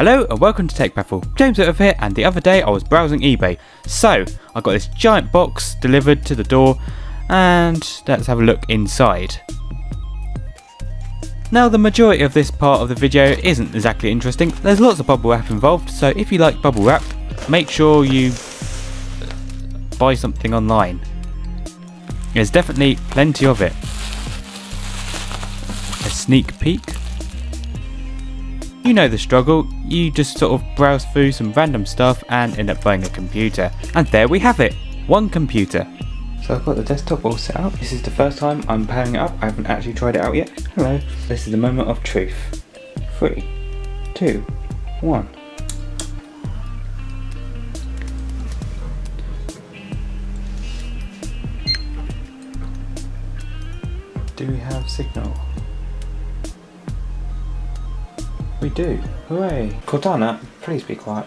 Hello and welcome to Tech Baffle. James here, and the other day I was browsing eBay. So I got this giant box delivered to the door, and let's have a look inside. Now the majority of this part of the video isn't exactly interesting. There's lots of bubble wrap involved, so if you like bubble wrap, make sure you buy something online. There's definitely plenty of it. A sneak peek. You know the struggle, you just sort of browse through some random stuff and end up buying a computer. And there we have it, one computer. So I've got the desktop all set up. This is the first time I'm powering it up, I haven't actually tried it out yet. Hello, this is the moment of truth. 3, 2, 1. Do we have signal? We do. Hooray. Cortana, please be quiet.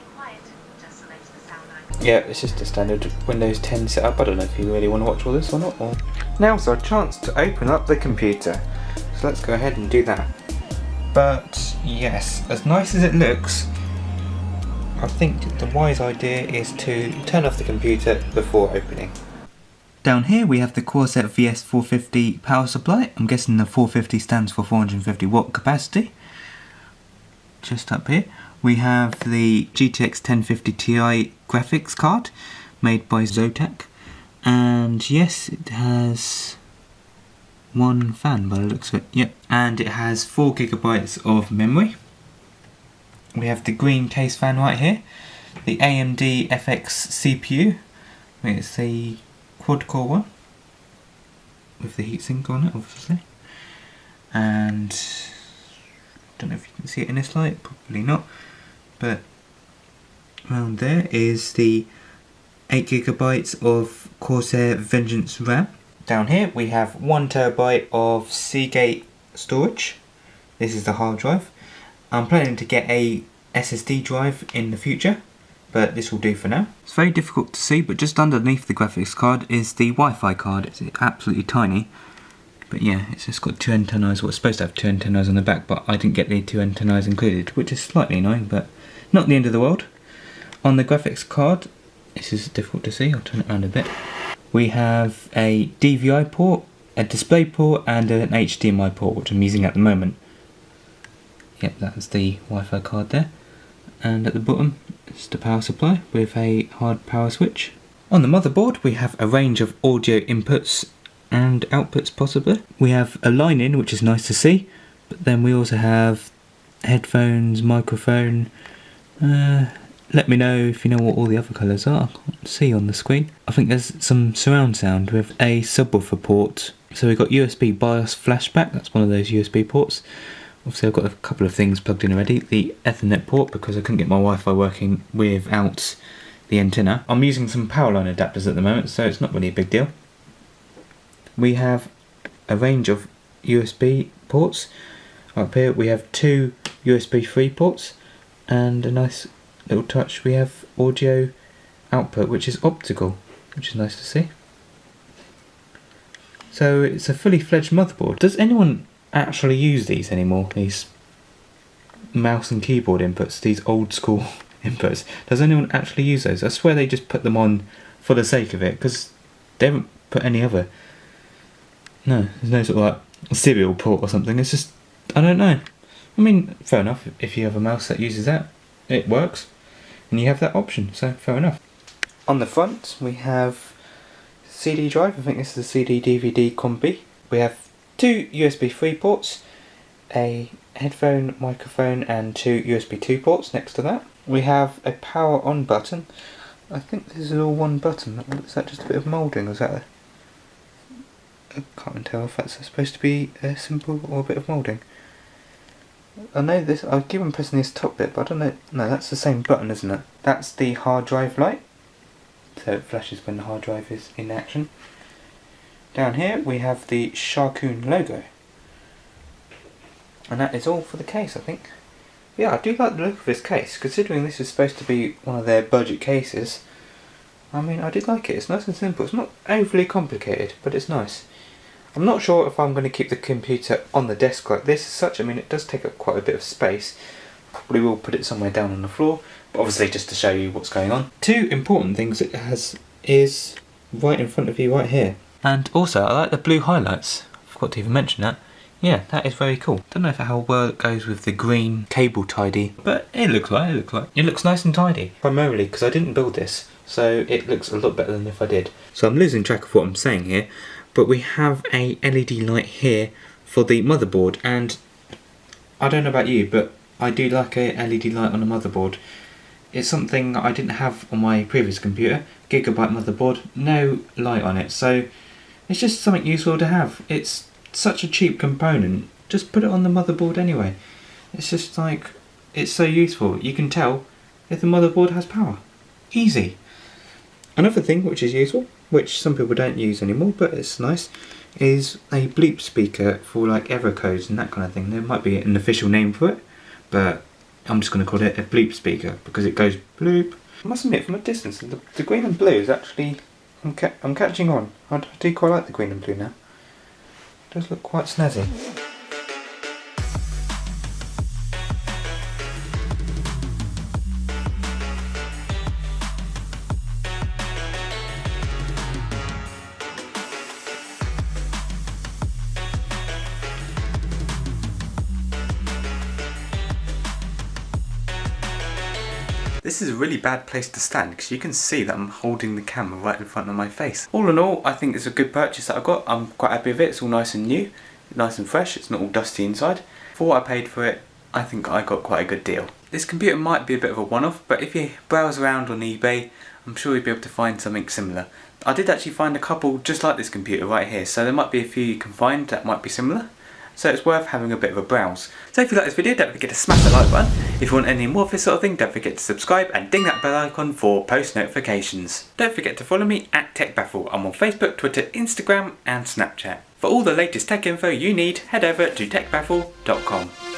Yeah, it's just a standard Windows 10 setup. I don't know if you really want to watch all this or not. Now's our chance to open up the computer. So let's go ahead and do that. But yes, as nice as it looks, I think the wise idea is to turn off the computer before opening. Down here we have the Corsair VS450 power supply. I'm guessing the 450 stands for 450 watt capacity. Just up here we have the GTX 1050 Ti graphics card made by Zotac, and yes, it has one fan by the looks of it. Yep, and it has 4 GB of memory. We have the green case fan right here, the AMD FX CPU. It's the quad core one with the heatsink on it, obviously, and don't know if you can see it in this light, probably not, but around there is the 8 GB of Corsair Vengance RAM. Down here we have 1 TB of Seagate storage. This is the hard drive. I'm planning to get a SSD drive in the future, but this will do for now. It's very difficult to see, but just underneath the graphics card is the Wi-Fi card. It's absolutely tiny. But yeah, it's just got 2 antennas. Well, it's supposed to have 2 antennas on the back, but I didn't get the 2 antennas included, which is slightly annoying, but not the end of the world. On the graphics card, this is difficult to see, I'll turn it around a bit. We have a DVI port, a display port, and an HDMI port, which I'm using at the moment. Yep, that's the Wi-Fi card there. And at the bottom, it's the power supply with a hard power switch. On the motherboard, we have a range of audio inputs and outputs possibly. We have a line in, which is nice to see, but then we also have headphones, microphone. Let me know if you know what all the other colours are. I can't see on the screen. I think there's some surround sound with a subwoofer port. So we've got USB BIOS flashback, that's one of those USB ports. Obviously I've got a couple of things plugged in already. The Ethernet port, because I couldn't get my Wi-Fi working without the antenna. I'm using some power line adapters at the moment, so it's not really a big deal. We have a range of USB ports. Up here we have 2 USB 3 ports, and a nice little touch, we have audio output, which is optical, which is nice to see. So it's a fully fledged motherboard. Does anyone actually use these anymore, these mouse and keyboard inputs, these old school inputs? Does anyone actually use those? I swear they just put them on for the sake of it, because they haven't put any other. No, there's no sort of like serial port or something. It's just, I don't know. I mean, fair enough, if you have a mouse that uses that, it works, and you have that option, so fair enough. On the front we have CD drive. I think this is a CD DVD combi. We have 2 USB 3 ports, a headphone, microphone, and 2 USB 2 ports next to that. We have a power on button. I think this is all one button. Is that just a bit of moulding, or is that a... I can't tell if that's supposed to be a symbol or a bit of moulding. I know this, I keep on pressing this top bit, but I don't know. No, that's the same button, isn't it? That's the hard drive light, so it flashes when the hard drive is in action. Down here we have the Sharkoon logo, and that is all for the case, I think. Yeah, I do like the look of this case, considering this is supposed to be one of their budget cases. I mean, I did like it. It's nice and simple. It's not overly complicated, but it's nice. I'm not sure if I'm going to keep the computer on the desk like this as such. I mean, it does take up quite a bit of space. Probably will put it somewhere down on the floor, but obviously just to show you what's going on. Two important things it has is right in front of you right here. And also I like the blue highlights. I forgot to even mention that. Yeah, that is very cool. Don't know how well it goes with the green cable tidy, but it looks nice and tidy. Primarily because I didn't build this, so it looks a lot better than if I did. So I'm losing track of what I'm saying here, but we have a LED light here for the motherboard, and I don't know about you, but I do like a LED light on a motherboard. It's something I didn't have on my previous computer, gigabyte motherboard, no light on it, so it's just something useful to have. It's such a cheap component, just put it on the motherboard anyway. It's just like, it's so useful. You can tell if the motherboard has power. Easy. Another thing which is useful, which some people don't use anymore, but it's nice, is a bleep speaker for like error codes and that kind of thing. There might be an official name for it, but I'm just going to call it a bleep speaker because it goes bloop. I must admit, from a distance, the green and blue is actually, I'm catching on. I do quite like the green and blue now. It does look quite snazzy. This is a really bad place to stand because you can see that I'm holding the camera right in front of my face. All in all, I think it's a good purchase that I got. I'm quite happy with it. It's all nice and new, nice and fresh. It's not all dusty inside. For what I paid for it, I think I got quite a good deal. This computer might be a bit of a one-off, but if you browse around on eBay, I'm sure you'll be able to find something similar. I did actually find a couple just like this computer right here, so there might be a few you can find that might be similar. So it's worth having a bit of a browse. So if you like this video, don't forget to smash the like button. If you want any more of this sort of thing, don't forget to subscribe and ding that bell icon for post notifications. Don't forget to follow me at TechBaffle. I'm on Facebook, Twitter, Instagram and Snapchat. For all the latest tech info you need, head over to techbaffle.com.